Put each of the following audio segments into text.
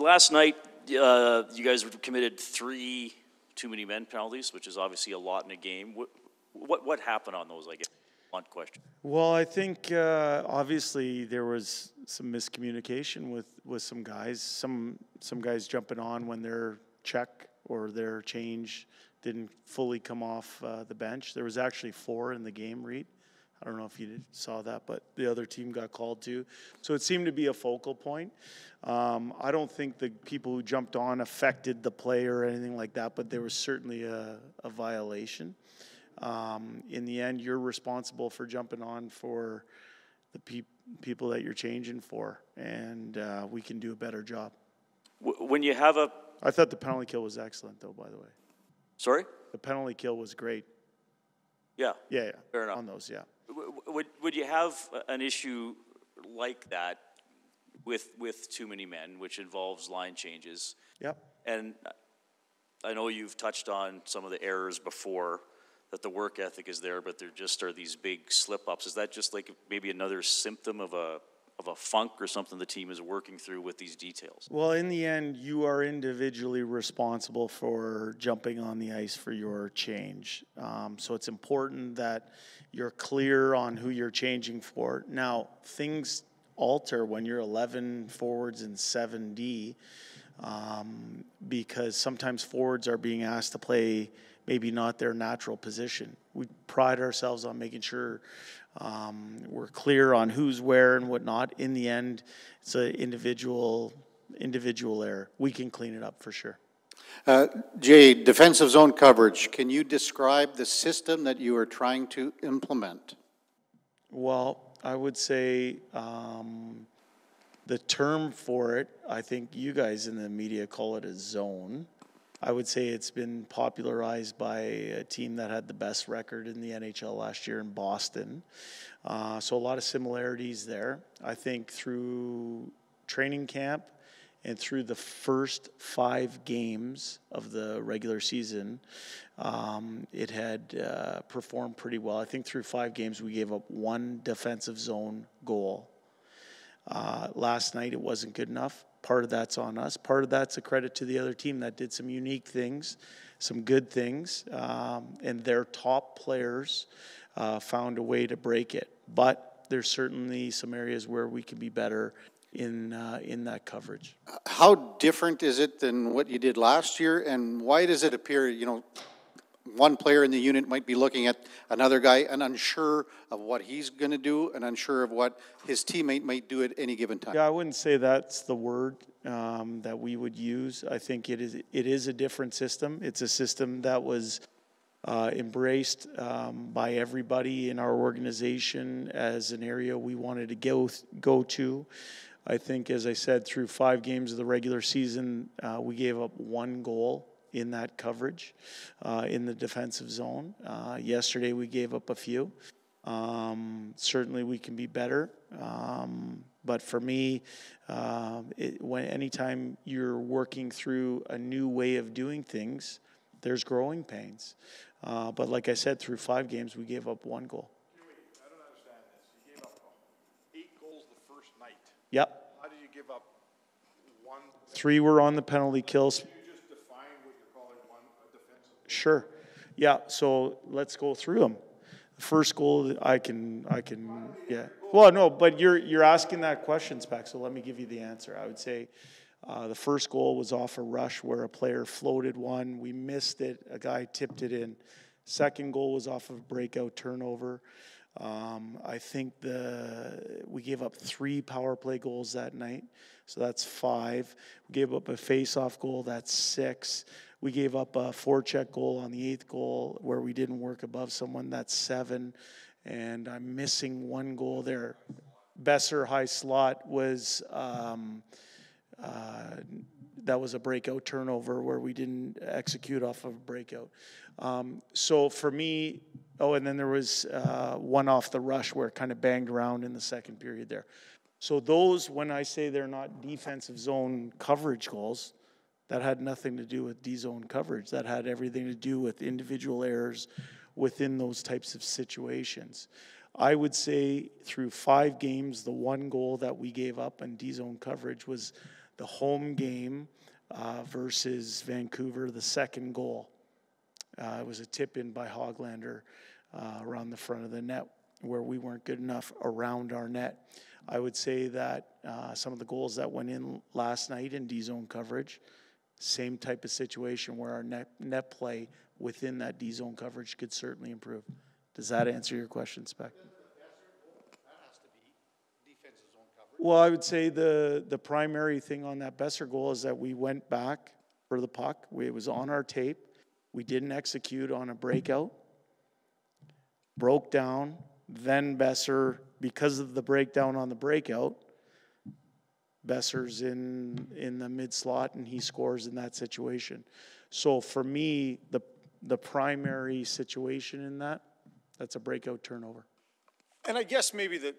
last night, you guys committed 3 too many men penalties, which is obviously a lot in a game. What happened on those, I guess? Blunt question. Well, I think obviously there was some miscommunication with some guys. Some guys jumping on when their check or their change didn't fully come off the bench. There was actually 4 in the game, Reed. I don't know if you saw that, but the other team got called too. So it seemed to be a focal point. I don't think the people who jumped on affected the play or anything like that, but there was certainly a violation. In the end, you're responsible for jumping on for the people that you're changing for, and we can do a better job. When you have a... I thought the penalty kill was excellent, though, by the way. Sorry? The penalty kill was great. Yeah. Yeah. Fair enough. On those, yeah. Would you have an issue like that with too many men, which involves line changes? Yep. And I know you've touched on some of the errors before, that the work ethic is there, but there just are these big slip-ups. Is that just like maybe another symptom of a funk or something the team is working through with these details? Well, in the end, you are individually responsible for jumping on the ice for your change. So it's important that you're clear on who you're changing for. Now, things alter when you're 11 forwards and 7D because sometimes forwards are being asked to play maybe not their natural position. We pride ourselves on making sure we're clear on who's where and whatnot. In the end, it's an individual error. We can clean it up for sure. Jay, defensive zone coverage. Can you describe the system that you are trying to implement? Well, I would say the term for it, I think you guys in the media call it a zone. I would say it's been popularized by a team that had the best record in the NHL last year in Boston. So a lot of similarities there. I think through training camp and through the first 5 games of the regular season, it had performed pretty well. I think through 5 games we gave up 1 defensive zone goal. Last night it wasn't good enough. Part of that's on us. Part of that's a credit to the other team that did some unique things, some good things, and their top players found a way to break it. But there's certainly some areas where we can be better in that coverage. How different is it than what you did last year, and why does it appear, one player in the unit might be looking at another guy and unsure of what he's going to do and unsure of what his teammate might do at any given time? Yeah, I wouldn't say that's the word that we would use. I think it is a different system. It's a system that was embraced by everybody in our organization as an area we wanted to go to. I think, as I said, through 5 games of the regular season, we gave up 1 goal in that coverage in the defensive zone. Yesterday we gave up a few. Certainly we can be better. But for me, anytime you're working through a new way of doing things, there's growing pains. But like I said, through 5 games, we gave up 1 goal. I don't understand this. You gave up 8 goals the first night. Yep. How did you give up 1? 3 were on the penalty kills. Sure. Yeah, so let's go through them. The first goal, I can, yeah. Well, no, but you're asking that question, Spec, so let me give you the answer. I would say the first goal was off a rush where a player floated one. We missed it. A guy tipped it in. Second goal was off of a breakout turnover. I think we gave up 3 power play goals that night, so that's 5. We gave up a face-off goal, that's 6. We gave up a forecheck goal on the 8th goal where we didn't work above someone. That's 7. And I'm missing 1 goal there. Besser high slot was that was a breakout turnover where we didn't execute off of a breakout. So for me, and then there was 1 off the rush where it kind of banged around in the second period there. So those, when I say they're not defensive zone coverage goals, that had nothing to do with D-zone coverage. That had everything to do with individual errors within those types of situations. I would say through 5 games, the 1 goal that we gave up in D-zone coverage was the home game versus Vancouver, the second goal. It was a tip in by Hoglander around the front of the net where we weren't good enough around our net. I would say that some of the goals that went in last night in D-zone coverage, same type of situation where our net play within that D-zone coverage could certainly improve. Does that answer your question, Spec? Well, I would say the primary thing on that Besser goal is that we went back for the puck. It was on our tape. We didn't execute on a breakout. Broke down. Then Besser, because of the breakdown on the breakout, Besser's in the mid slot and he scores in that situation. So for me, the primary situation in that's a breakout turnover. And I guess maybe the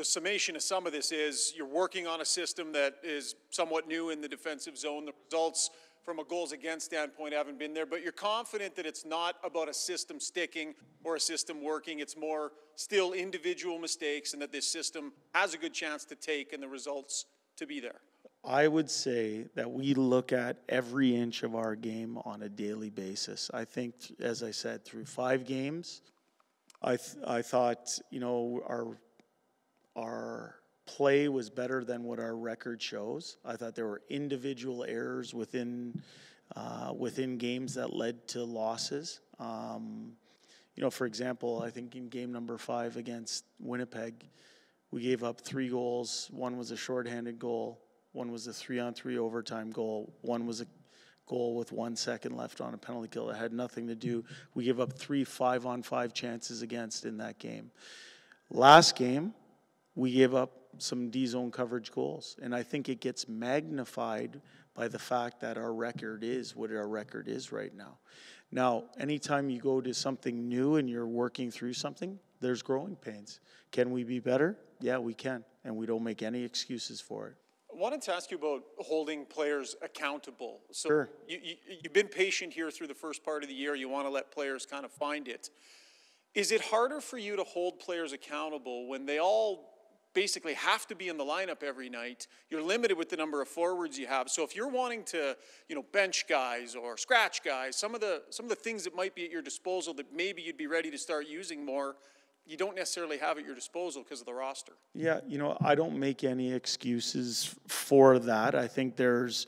summation of some of this is you're working on a system that is somewhat new in the defensive zone. The results from a goals against standpoint haven't been there, but you're confident that it's not about a system sticking or a system working. It's more still individual mistakes and that this system has a good chance to take and the results to be there. I would say that we look at every inch of our game on a daily basis. I think, as I said, through 5 games, I thought, our play was better than what our record shows. I thought there were individual errors within games that led to losses. For example, I think in game number 5 against Winnipeg, we gave up 3 goals. One was a shorthanded goal. One was a 3-on-3 overtime goal. One was a goal with 1 second left on a penalty kill that had nothing to do. We gave up 3 5-on-5 chances against in that game. Last game, we gave up some D-zone coverage goals. And I think it gets magnified by the fact that our record is what our record is right now. Now, anytime you go to something new and you're working through something, there's growing pains. Can we be better? Yeah, we can. And we don't make any excuses for it. I wanted to ask you about holding players accountable. So Sure. You've been patient here through the first part of the year. You want to let players kind of find it. Is it harder for you to hold players accountable when they all basically have to be in the lineup every night? You're limited with the number of forwards you have. So if you're wanting to, bench guys or scratch guys, some of the things that might be at your disposal that maybe you'd be ready to start using more, you don't necessarily have at your disposal because of the roster. Yeah, I don't make any excuses for that. I think there's,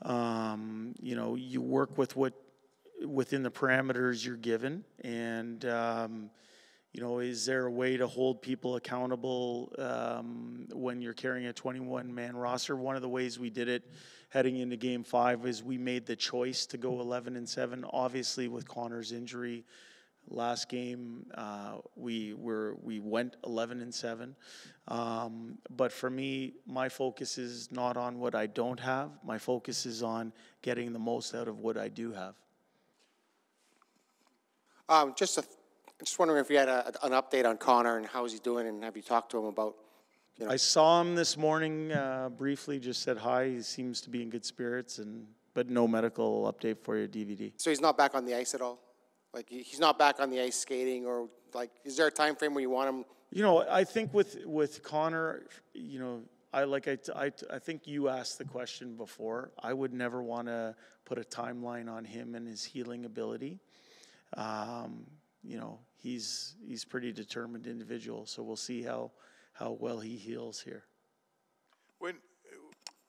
you work with within the parameters you're given, and is there a way to hold people accountable when you're carrying a 21-man roster? One of the ways we did it heading into Game 5 is we made the choice to go 11-7. Obviously, with Connor's injury last game, we went 11-7. But for me, my focus is not on what I don't have. My focus is on getting the most out of what I do have. Just wondering if you had an update on Connor and how's he doing, and have you talked to him about, I saw him this morning briefly, just said hi. He seems to be in good spirits, but no medical update for your DVD. So he's not back on the ice at all? Like, he's not back on the ice skating, or, is there a time frame where you want him? I think with Connor, I think you asked the question before. I would never want to put a timeline on him and his healing ability. He's pretty determined individual, so we'll see how well he heals here.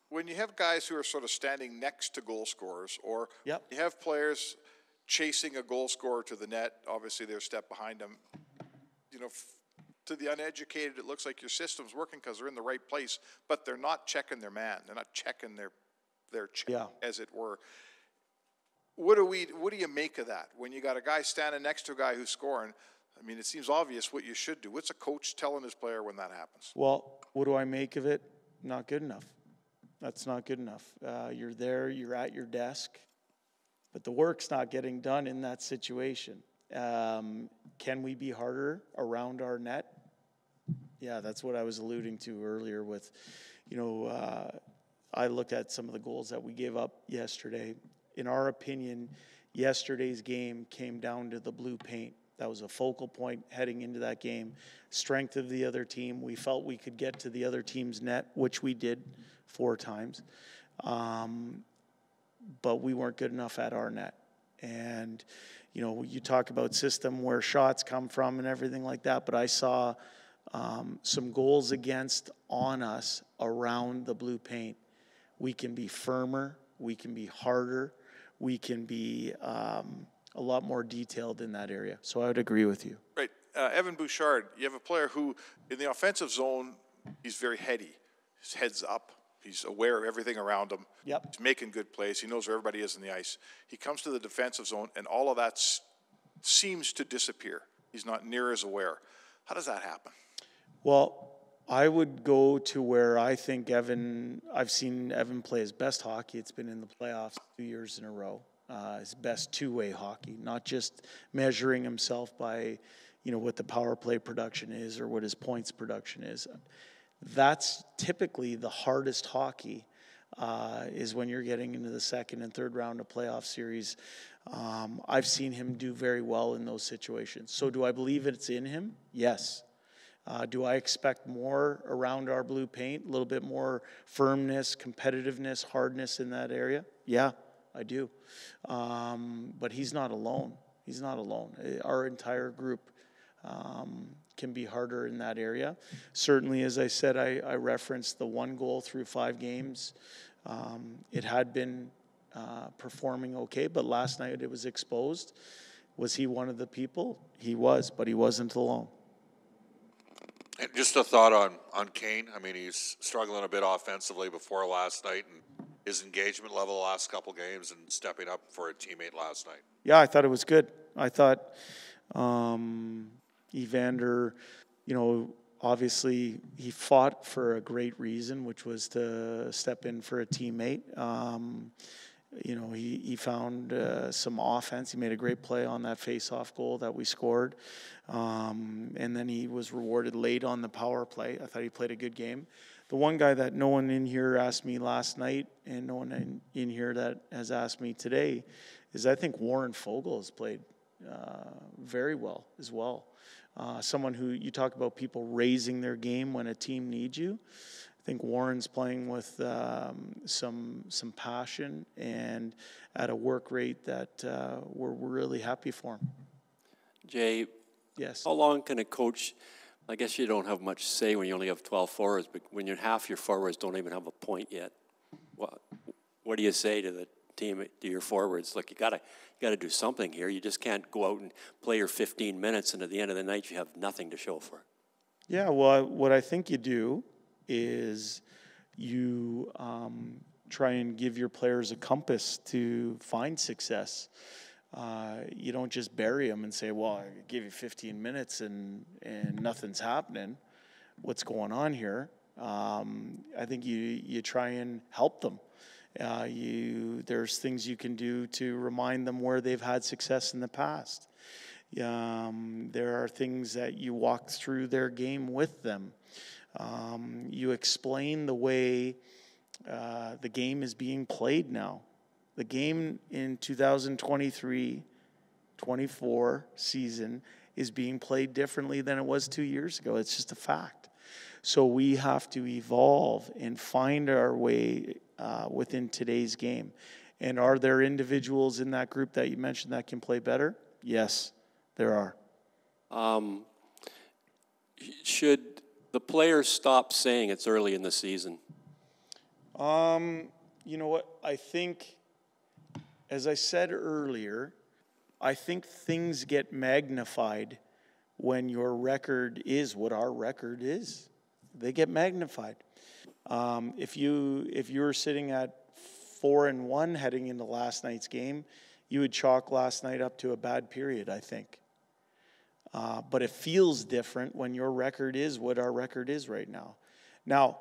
When you have guys who are sort of standing next to goal scorers, or Yep. you have players chasing a goal scorer to the net, obviously they're a step behind them. To the uneducated, it looks like your system's working because they're in the right place, but they're not checking their man. They're not checking their check, as it were. What do you make of that? When you got a guy standing next to a guy who's scoring, it seems obvious what you should do. What's a coach telling his player when that happens? Well, what do I make of it? Not good enough. That's not good enough. You're there, you're at your desk, but the work's not getting done in that situation. Can we be harder around our net? Yeah, that's what I was alluding to earlier with, I looked at some of the goals that we gave up yesterday. In our opinion, yesterday's game came down to the blue paint. That was a focal point heading into that game. Strength of the other team. We felt we could get to the other team's net, which we did 4 times. but we weren't good enough at our net. And, you talk about system where shots come from and everything like that, but I saw some goals against on us around the blue paint. We can be firmer, we can be harder, we can be a lot more detailed in that area. So I would agree with you. Right. Evan Bouchard, you have a player who, in the offensive zone, he's very heady. His head's up. He's aware of everything around him. Yep. He's making good plays. He knows where everybody is in the ice. He comes to the defensive zone, and all of that seems to disappear. He's not near as aware. How does that happen? Well, I would go to where I think I've seen Evan play his best hockey. It's been in the playoffs 2 years in a row. His best two-way hockey, not just measuring himself by, what the power play production is or what his points production is. That's typically the hardest hockey, is when you're getting into the second and third round of playoff series. I've seen him do very well in those situations. So do I believe it's in him? Yes. Do I expect more around our blue paint? A little bit more firmness, competitiveness, hardness in that area? Yeah, I do. But he's not alone. He's not alone. Our entire group can be harder in that area. Certainly, as I said, I referenced the 1 goal through 5 games. It had been performing okay, but last night it was exposed. Was he one of the people? He was, but he wasn't alone. And just a thought on Kane. I mean, he's struggling a bit offensively before last night, and his engagement level the last couple games and stepping up for a teammate last night. Yeah, I thought it was good. I thought Evander, obviously he fought for a great reason, which was to step in for a teammate. He found some offense. He made a great play on that face-off goal that we scored. And then he was rewarded late on the power play. I thought he played a good game. The one guy that no one in here asked me last night and no one in here that has asked me today is I think Warren Fogle has played very well as well. Someone who, you talk about people raising their game when a team needs you. I think Warren's playing with some passion and at a work rate that we're really happy for him. Jay, yes. How long can a coach, I guess you don't have much say when you only have 12 forwards, but when half your forwards don't even have a point yet, what do you say to the team, to your forwards? Look, you gotta do something here. You just can't go out and play your 15 minutes, and at the end of the night, you have nothing to show for it. Yeah, well, what I think you do is you try and give your players a compass to find success. You don't just bury them and say, well, I give you 15 minutes and nothing's happening. What's going on here? I think you try and help them. There's things you can do to remind them where they've had success in the past. There are things that you walk through their game with them. You explain the way the game is being played now. The game in 2023-24 season is being played differently than it was 2 years ago. It's just a fact. So we have to evolve and find our way within today's game. And are there individuals in that group that you mentioned that can play better? Yes, there are. Should the players stop saying it's early in the season? You know what? I think, as I said earlier, I think things get magnified when your record is what our record is. They get magnified. If you were sitting at 4-1 heading into last night's game, you would chalk last night up to a bad period, I think. But it feels different when your record is what our record is right now. Now,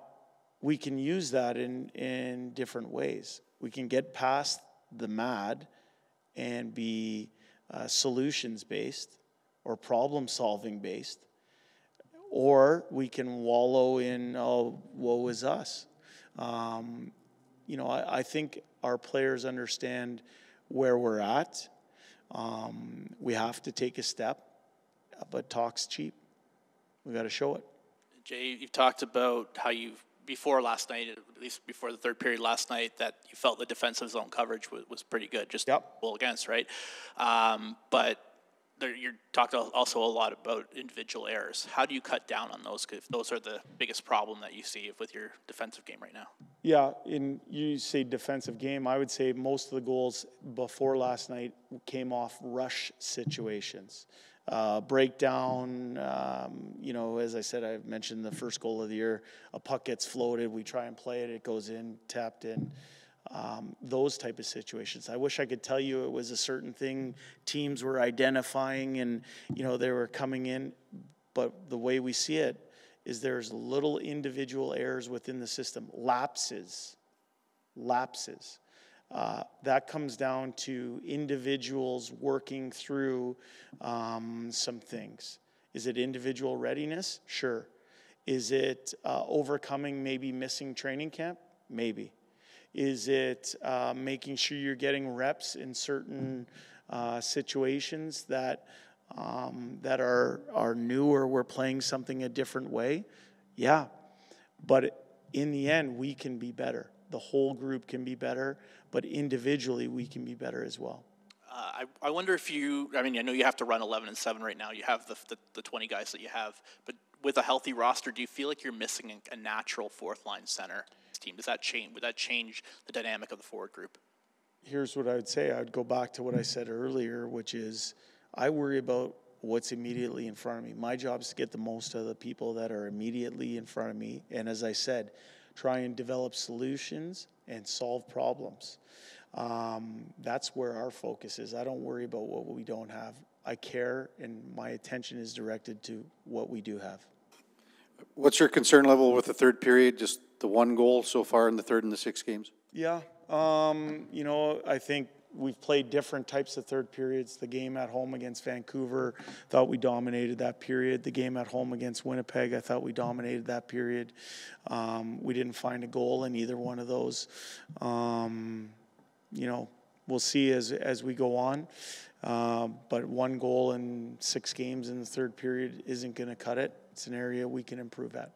we can use that in different ways. We can get past the mad and be solutions-based or problem-solving based, or we can wallow in, oh, woe is us. I think our players understand where we're at. We have to take a step, but talk's cheap. We got to show it. Jay, you've talked about how you've before last night, at least before the third period last night, that you felt the defensive zone coverage was pretty good, just goal against, right? But you talked also a lot about individual errors. How do you cut down on those? Because those are the biggest problem that you see with your defensive game right now. Yeah, you say defensive game. I would say most of the goals before last night came off rush situations. Breakdown, as I said, I mentioned the first goal of the year, a puck gets floated, we try and play it, it goes in, tapped in. Those type of situations. I wish I could tell you it was a certain thing teams were identifying and, they were coming in, but the way we see it is there's little individual errors within the system, lapses. That comes down to individuals working through some things. Is it individual readiness? Sure. Is it overcoming maybe missing training camp? Maybe. Is it making sure you're getting reps in certain situations that are new or we're playing something a different way? Yeah. But in the end, we can be better. The whole group can be better, but individually we can be better as well. I wonder if I know you have to run 11 and 7 right now. You have the 20 guys that you have, but with a healthy roster, do you feel like you're missing a natural fourth line center team? Does that change? Would that change the dynamic of the forward group? Here's what I would say. I would go back to what I said earlier, which is I worry about what's immediately in front of me. My job is to get the most out of the people that are immediately in front of me. And as I said, try and develop solutions and solve problems. That's where our focus is. I don't worry about what we don't have. I care, and my attention is directed to what we do have. What's your concern level with the third period, just the one goal so far in the third and the 6 games? Yeah, I think we've played different types of third periods. The game at home against Vancouver, thought we dominated that period. The game at home against Winnipeg, I thought we dominated that period. We didn't find a goal in either one of those. We'll see as we go on. But one goal in 6 games in the third period isn't going to cut it. It's an area we can improve at.